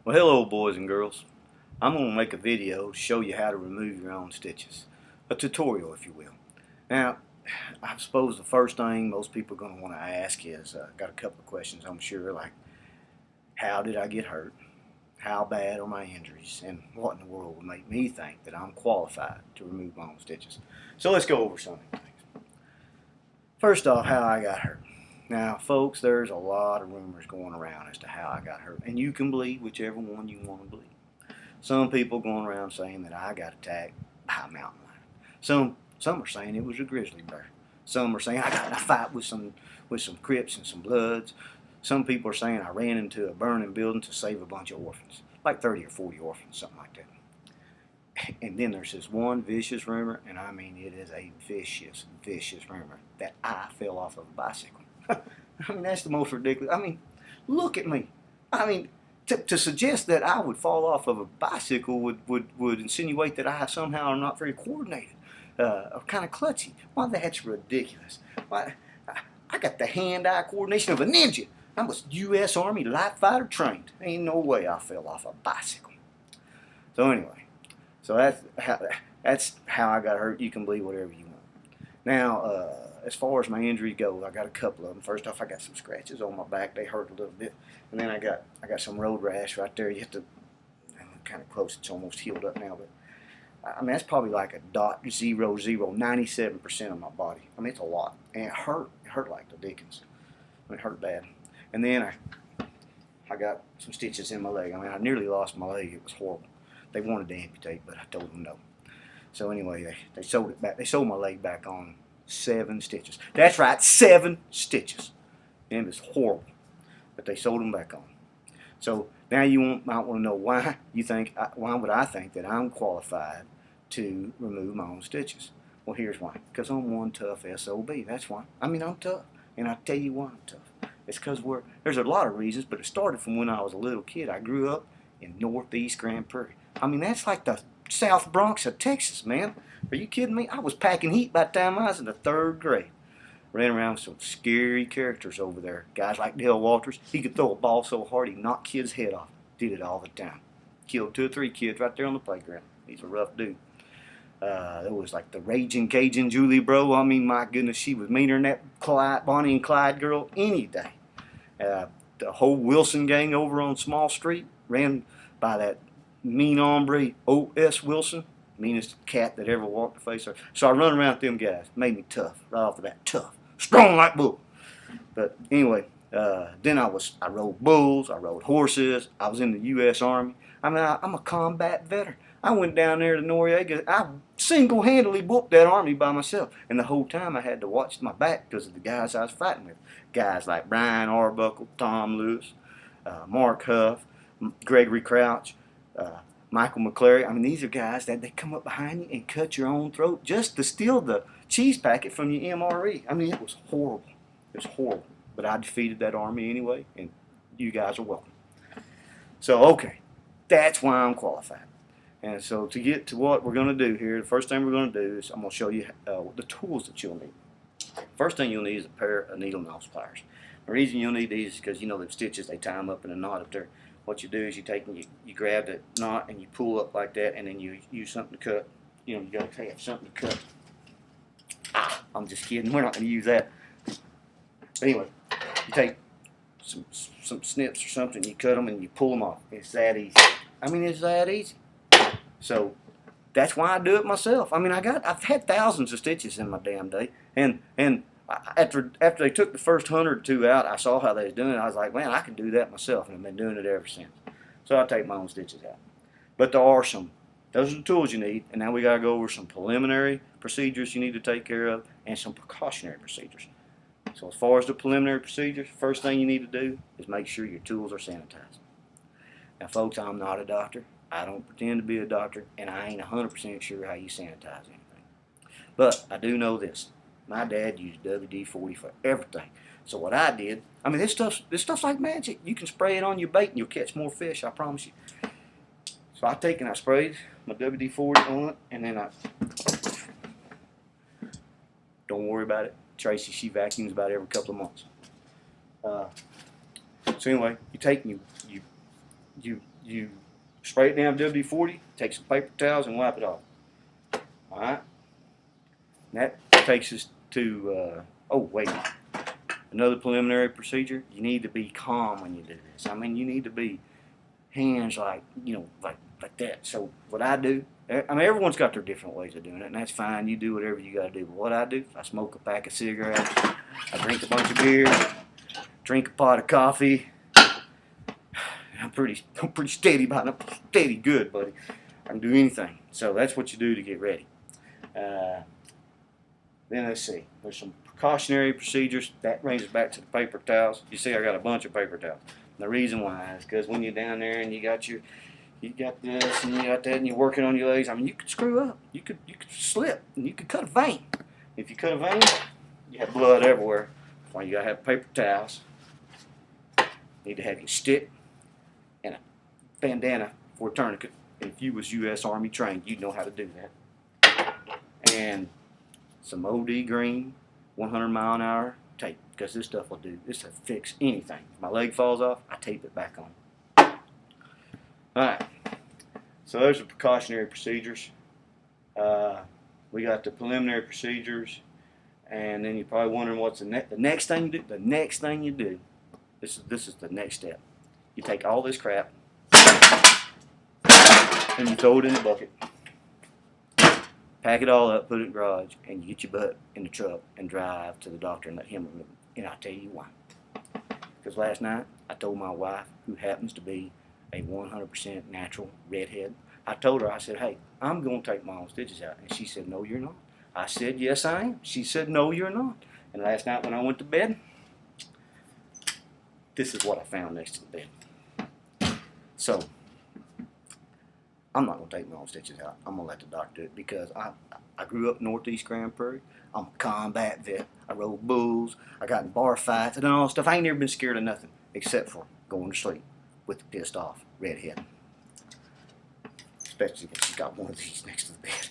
Well, hello boys and girls. I'm going to make a video to show you how to remove your own stitches. A tutorial, if you will. Now, I suppose the first thing most people are going to want to ask is, got a couple of questions I'm sure, like, how did I get hurt? How bad are my injuries? And what in the world would make me think that I'm qualified to remove my own stitches? So let's go over some of these things. First off, how I got hurt. Now, folks, there's a lot of rumors going around as to how I got hurt, and you can believe whichever one you want to believe. Some people going around saying that I got attacked by a mountain lion. Some are saying it was a grizzly bear. Some are saying I got in a fight with some Crips and some Bloods. Some people are saying I ran into a burning building to save a bunch of orphans, like 30 or 40 orphans, something like that. And then there's this one vicious rumor, and I mean it is a vicious, vicious rumor, that I fell off of a bicycle. I mean, that's the most ridiculous. I mean, look at me. I mean, to suggest that I would fall off of a bicycle would insinuate that I somehow am not very coordinated, or kind of klutzy. Well, that's ridiculous. Why, I got the hand-eye coordination of a ninja. I was U.S. Army light fighter trained. Ain't no way I fell off a bicycle. So anyway, so that's how I got hurt. You can believe whatever you want. Now, as far as my injuries go, I got a couple of them. First off, I got some scratches on my back. They hurt a little bit. And then I got some road rash right there. You have to, I'm kind of close. It's almost healed up now. But I mean, that's probably like a .0097% of my body. I mean, it's a lot. And it hurt. It hurt like the dickens. I mean, it hurt bad. And then I got some stitches in my leg. I mean, I nearly lost my leg. It was horrible. They wanted to amputate, but I told them no. So anyway, they sewed it back. They sewed my leg back on. 7 stitches. That's right, 7 stitches. And it was horrible. But they sewed them back on. So now you might want to know why would I think that I'm qualified to remove my own stitches? Well, here's why. Because I'm one tough SOB. That's why. I mean, I'm tough. And I'll tell you why I'm tough. It's because there's a lot of reasons, but it started from when I was a little kid. I grew up in northeast Grand Prairie. I mean, that's like the South Bronx of Texas, man. Are you kidding me? I was packing heat by the time I was in the 3rd grade. Ran around with some scary characters over there. Guys like Dale Walters. He could throw a ball so hard he knocked kids' head off. Did it all the time. Killed 2 or 3 kids right there on the playground. He's a rough dude. There was like the Raging Cajun Julie Bro. I mean, my goodness, she was meaner than that Bonnie and Clyde girl any day. The whole Wilson gang over on Small Street ran by that mean hombre O.S. Wilson. Meanest cat that ever walked the face of earth. So I run around with them guys. Made me tough right off the bat. Tough. Strong like bull. But anyway, then I rode bulls. I rode horses. I was in the U.S. Army. I mean, I'm a combat veteran. I went down there to Noriega. I single-handedly whooped that army by myself. And the whole time I had to watch my back because of the guys I was fighting with. Guys like Brian Arbuckle, Tom Lewis, Mark Huff, Gregory Crouch, Michael McClary. I mean, these are guys that they come up behind you and cut your own throat just to steal the cheese packet from your MRE. I mean, it was horrible. It was horrible. But I defeated that army anyway, and you guys are welcome. So, okay, that's why I'm qualified. And so to get to what we're going to do here, the first thing we're going to do is I'm going to show you the tools that you'll need. First thing you'll need is a pair of needle nose pliers. The reason you'll need these is because, you know, the stitches, they tie them up in a knot up there. What you do is you grab the knot and you pull up like that, and then you use something to cut. You know, you got to have something to cut. I'm just kidding. We're not going to use that. But anyway, you take some snips or something, you cut them and you pull them off. It's that easy. I mean, it's that easy. So that's why I do it myself. I mean, I've had thousands of stitches in my damn day, and after they took the first 100 or 2 out, I saw how they was doing it. I was like, man, I can do that myself, and I've been doing it ever since. So I take my own stitches out. But those are the tools you need, and now we got to go over some preliminary procedures you need to take care of and some precautionary procedures. So as far as the preliminary procedures, first thing you need to do is make sure your tools are sanitized. Now, folks, I'm not a doctor. I don't pretend to be a doctor, and I ain't 100% sure how you sanitize anything. But I do know this. My dad used WD-40 for everything. So what I did, I mean, this stuff's like magic. You can spray it on your bait and you'll catch more fish, I promise you. So I sprayed my WD-40 on it, and then don't worry about it. Tracy, she vacuums about every couple of months. So anyway, you take and you you spray it down with WD-40, take some paper towels and wipe it off. All right. That takes us to, oh wait, another preliminary procedure. You need to be calm when you do this. I mean, you need to be hands like, like that. So what I do, I mean, everyone's got their different ways of doing it, and that's fine. You do whatever you got to do. But what I do, I smoke a pack of cigarettes, I drink a bunch of beer, drink a pot of coffee. I'm pretty steady about it. Steady good, buddy. I can do anything. So that's what you do to get ready. Then let's see. There's some precautionary procedures. That brings us back to the paper towels. You see, I got a bunch of paper towels. And the reason why is because when you're down there and you got this and you got that and you're working on your legs, I mean, you could screw up. You could slip and you could cut a vein. If you cut a vein, you have blood everywhere. That's why you gotta have paper towels. You need to have your stick and a bandana for a tourniquet. And if you was U.S. Army trained, you'd know how to do that. And some OD green, 100-mile-an-hour tape, because this stuff will do. This will fix anything. If my leg falls off, I tape it back on. All right. So those are precautionary procedures. We got the preliminary procedures, and then you're probably wondering what's the next thing you do. The next thing you do. This is the next step. You take all this crap and you throw it in the bucket. Pack it all up, put it in the garage, and you get your butt in the truck and drive to the doctor and let him remove it. And I'll tell you why. Because last night I told my wife, who happens to be a 100% natural redhead, I told her, I said, hey, I'm going to take my own stitches out. And she said, no, you're not. I said, yes, I am. She said, no, you're not. And last night when I went to bed, this is what I found next to the bed. So, I'm not going to take my own stitches out. I'm going to let the doctor do it because I grew up northeast Grand Prairie. I'm a combat vet. I rode bulls. I got in bar fights and all that stuff. I ain't never been scared of nothing except for going to sleep with the pissed off redhead. Especially if she's got one of these next to the bed.